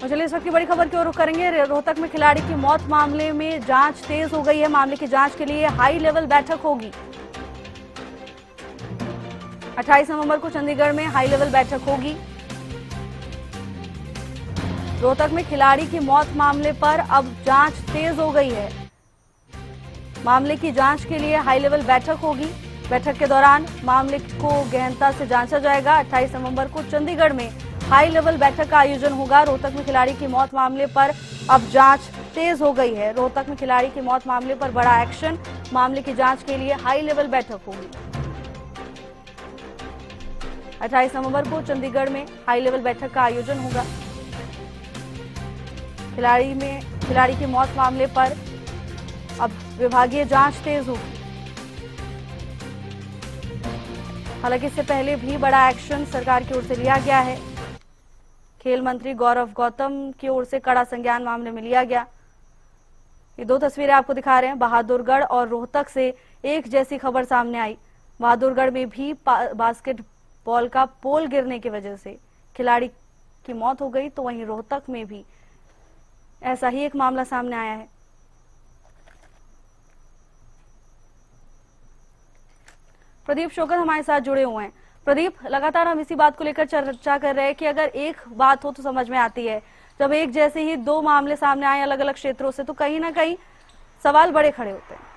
तो चलिए इस वक्त की बड़ी खबर की ओर रुख करेंगे। रोहतक में खिलाड़ी की मौत मामले में जांच तेज हो गई है। मामले की जांच के लिए हाई लेवल बैठक होगी। 28 नवंबर को चंडीगढ़ में हाई लेवल बैठक होगी। रोहतक में खिलाड़ी की मौत मामले पर अब जांच तेज हो गई है। मामले की जांच के लिए हाई लेवल बैठक होगी। बैठक के दौरान मामले को गहनता से जांचा जाएगा। 28 नवंबर को चंडीगढ़ में हाई लेवल बैठक का आयोजन होगा। रोहतक में खिलाड़ी की मौत मामले पर अब जांच तेज हो गई है। रोहतक में खिलाड़ी की मौत मामले पर बड़ा एक्शन। मामले की जांच के लिए हाई लेवल बैठक होगी। 28 नवंबर को चंडीगढ़ में हाई लेवल बैठक का आयोजन होगा। खिलाड़ी की मौत मामले पर अब विभागीय जांच तेज होगी। हालांकि इससे पहले भी बड़ा एक्शन सरकार की ओर से लिया गया है। खेल मंत्री गौरव गौतम की ओर से कड़ा संज्ञान मामले में लिया गया। ये दो तस्वीरें आपको दिखा रहे हैं। बहादुरगढ़ और रोहतक से एक जैसी खबर सामने आई। बहादुरगढ़ में भी बास्केटबॉल का पोल गिरने की वजह से खिलाड़ी की मौत हो गई, तो वहीं रोहतक में भी ऐसा ही एक मामला सामने आया है। प्रदीप शोकत हमारे साथ जुड़े हुए हैं। प्रदीप, लगातार हम इसी बात को लेकर चर्चा कर रहे हैं कि अगर एक बात हो तो समझ में आती है, जब एक जैसे ही दो मामले सामने आए अलग अलग क्षेत्रों से, तो कहीं ना कहीं सवाल बड़े खड़े होते हैं।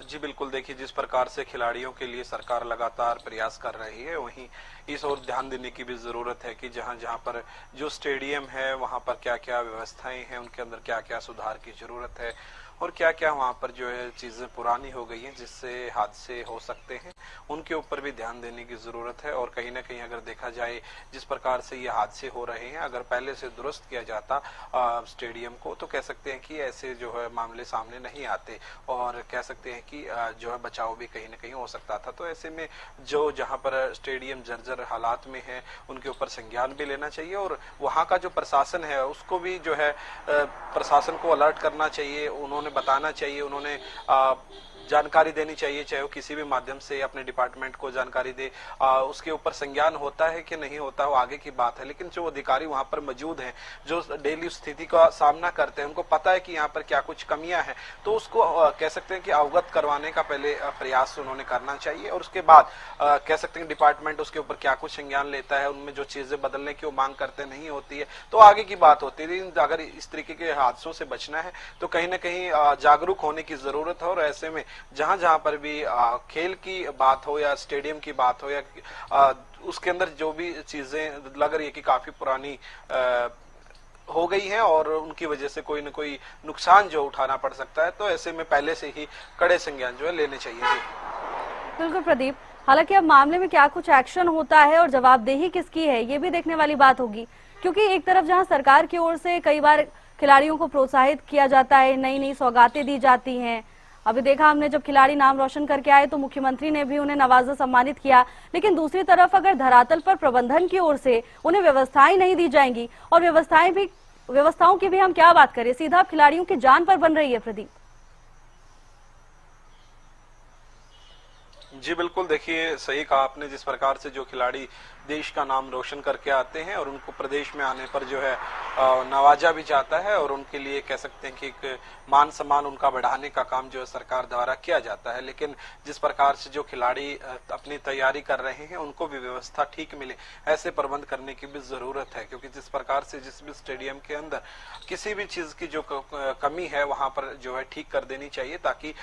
जी बिल्कुल, देखिए जिस प्रकार से खिलाड़ियों के लिए सरकार लगातार प्रयास कर रही है, वहीं इस ओर ध्यान देने की भी जरूरत है कि जहां जहां पर जो स्टेडियम है वहां पर क्या क्या व्यवस्थाएं हैं, उनके अंदर क्या क्या सुधार की जरूरत है और क्या क्या वहां पर जो है चीजें पुरानी हो गई हैं जिससे हादसे हो सकते हैं, उनके ऊपर भी ध्यान देने की जरूरत है। और कहीं ना कहीं अगर देखा जाए जिस प्रकार से ये हादसे हो रहे हैं, अगर पहले से दुरुस्त किया जाता स्टेडियम को, तो कह सकते हैं कि ऐसे जो है मामले सामने नहीं आते और कह सकते हैं कि जो है बचाव भी कहीं ना कहीं हो सकता था। तो ऐसे में जो जहां पर स्टेडियम जर्जर हालात में है, उनके ऊपर संज्ञान भी लेना चाहिए और वहां का जो प्रशासन है उसको भी जो है प्रशासन को अलर्ट करना चाहिए, उन्होंने बताना चाहिए, उन्होंने जानकारी देनी चाहिए, चाहे वो किसी भी माध्यम से अपने डिपार्टमेंट को जानकारी दे। उसके ऊपर संज्ञान होता है कि नहीं होता, वो आगे की बात है। लेकिन जो अधिकारी वहां पर मौजूद हैं, जो डेली स्थिति का सामना करते हैं, उनको पता है कि यहाँ पर क्या कुछ कमियां हैं, तो उसको कह सकते हैं कि अवगत करवाने का पहले प्रयास उन्होंने करना चाहिए और उसके बाद कह सकते हैं डिपार्टमेंट उसके ऊपर क्या कुछ संज्ञान लेता है, उनमें जो चीजें बदलने की वो मांग करते नहीं होती है, तो आगे की बात होती है। लेकिन अगर इस तरीके के हादसों से बचना है तो कहीं ना कहीं जागरूक होने की जरूरत है। और ऐसे में जहां जहां पर भी खेल की बात हो या स्टेडियम की बात हो या उसके अंदर जो भी चीजें लग रही है कि काफी पुरानी हो गई हैं और उनकी वजह से कोई न कोई नुकसान जो उठाना पड़ सकता है, तो ऐसे में पहले से ही कड़े संज्ञान जो है लेने चाहिए। बिल्कुल प्रदीप, हालांकि अब मामले में क्या कुछ एक्शन होता है और जवाबदेही किसकी है, ये भी देखने वाली बात होगी। क्योंकि एक तरफ जहां सरकार की ओर से कई बार खिलाड़ियों को प्रोत्साहित किया जाता है, नई नई सौगातें दी जाती हैं। अभी देखा हमने जब खिलाड़ी नाम रोशन करके आए तो मुख्यमंत्री ने भी उन्हें नवाजा, सम्मानित किया। लेकिन दूसरी तरफ अगर धरातल पर प्रबंधन की ओर से उन्हें व्यवस्थाएं नहीं दी जाएंगी, और व्यवस्थाओं की भी हम क्या बात करें, सीधा खिलाड़ियों की जान पर बन रही है। प्रदीप जी बिल्कुल, देखिए सही कहा आपने। जिस प्रकार से जो खिलाड़ी देश का नाम रोशन करके आते हैं और उनको प्रदेश में आने पर जो है नवाजा भी जाता है और उनके लिए कह सकते हैं कि एक मान सम्मान उनका बढ़ाने का काम जो है सरकार द्वारा किया जाता है। लेकिन जिस प्रकार से जो खिलाड़ी अपनी तैयारी कर रहे हैं उनको भी व्यवस्था ठीक मिले, ऐसे प्रबंध करने की भी जरूरत है। क्योंकि जिस प्रकार से जिस भी स्टेडियम के अंदर किसी भी चीज की जो कमी है वहां पर जो है ठीक कर देनी चाहिए, ताकि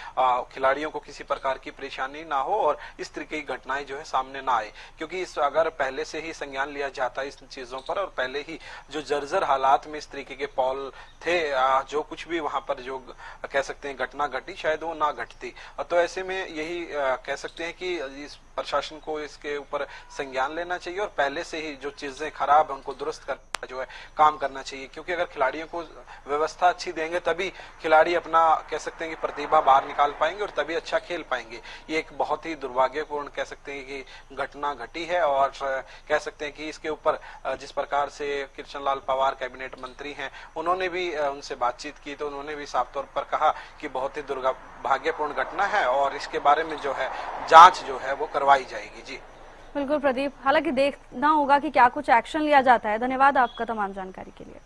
खिलाड़ियों को किसी प्रकार की परेशानी ना हो और इस तरीके की घटनाएं जो है सामने ना आए। क्योंकि इस अगर पहले से ही संज्ञान लिया जाता है इस चीजों पर और पहले ही जो जर्जर हालात में इस तरीके के पॉल थे, जो कुछ भी वहां पर जो कह सकते हैं घटना घटी, शायद वो ना घटती। तो ऐसे में यही कह सकते हैं कि इस प्रशासन को इसके ऊपर संज्ञान लेना चाहिए और पहले से ही जो चीजें खराब है उनको दुरुस्त कर जो है काम करना चाहिए। क्योंकि अगर खिलाड़ियों को व्यवस्था अच्छी देंगे तभी खिलाड़ी अपना कह सकते हैं कि प्रतिभा बाहर निकाल पाएंगे और तभी अच्छा खेल पाएंगे। ये एक बहुत ही दुर्भाग्यपूर्ण कह सकते हैं कि घटना घटी है और कह सकते हैं कि इसके ऊपर जिस प्रकार से कृष्ण लाल पवार कैबिनेट मंत्री हैं, उन्होंने भी उनसे बातचीत की तो उन्होंने भी साफ तौर पर कहा कि बहुत ही दुर्भाग्यपूर्ण घटना है और इसके बारे में जो है जांच जो है वो करवाई जाएगी। जी बिल्कुल प्रदीप, हालांकि देखना होगा कि क्या कुछ एक्शन लिया जाता है। धन्यवाद आपका तमाम जानकारी के लिए।